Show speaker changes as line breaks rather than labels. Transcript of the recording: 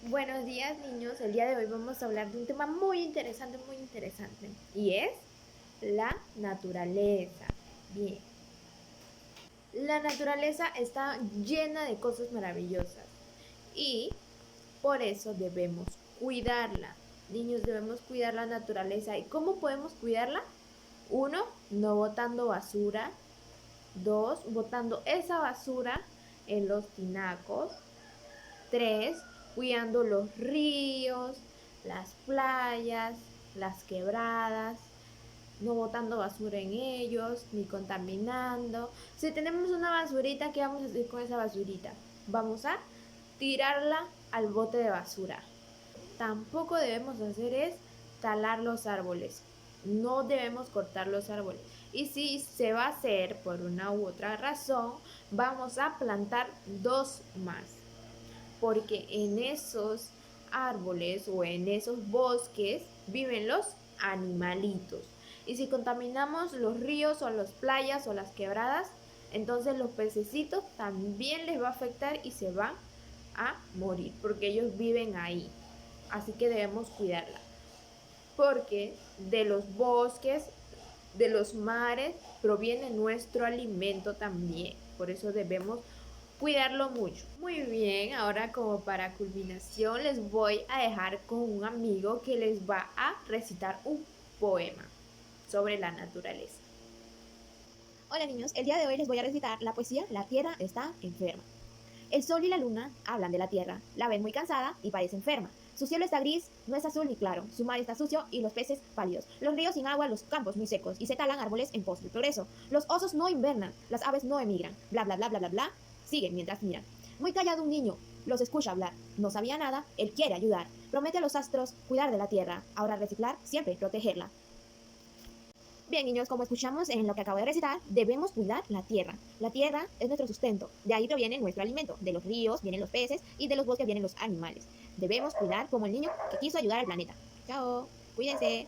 Buenos días, niños. El día de hoy vamos a hablar de un tema muy interesante, y es la naturaleza. Bien, la naturaleza está llena de cosas maravillosas y por eso debemos cuidarla. Niños, debemos cuidar la naturaleza. ¿Y cómo podemos cuidarla? Uno, no botando basura. Dos, botando esa basura en los tinacos. Tres, cuidando los ríos, las playas, las quebradas, no botando basura en ellos, ni contaminando. Si tenemos una basurita, ¿qué vamos a hacer con esa basurita? Vamos a tirarla al bote de basura. Tampoco debemos hacer es talar los árboles. No debemos cortar los árboles. Y si se va a hacer por una u otra razón, vamos a plantar dos más, porque en esos árboles o en esos bosques viven los animalitos. Y si contaminamos los ríos o las playas o las quebradas, entonces los pececitos también les va a afectar y se van a morir, porque ellos viven ahí. Así que debemos cuidarla, porque de los bosques, de los mares, proviene nuestro alimento también. Por eso debemos cuidarlo mucho. Muy bien, ahora como para culminación les voy a dejar con un amigo que les va a recitar un poema sobre la naturaleza.
Hola niños, el día de hoy les voy a recitar la poesía La Tierra está enferma. El sol y la luna hablan de la Tierra, la ven muy cansada y parece enferma. Su cielo está gris, no es azul ni claro, su mar está sucio y los peces pálidos, los ríos sin agua, los campos muy secos y se talan árboles en pos del progreso. Los osos no invernan, las aves no emigran, bla bla bla bla bla bla, siguen mientras miran. Muy callado un niño, los escucha hablar, no sabía nada, él quiere ayudar, promete a los astros cuidar de la Tierra, ahorrar, reciclar, siempre protegerla. Bien, niños, como escuchamos en lo que acabo de recitar, debemos cuidar la tierra. La tierra es nuestro sustento, de ahí proviene nuestro alimento. De los ríos vienen los peces y de los bosques vienen los animales. Debemos cuidar como el niño que quiso ayudar al planeta. Chao, cuídense.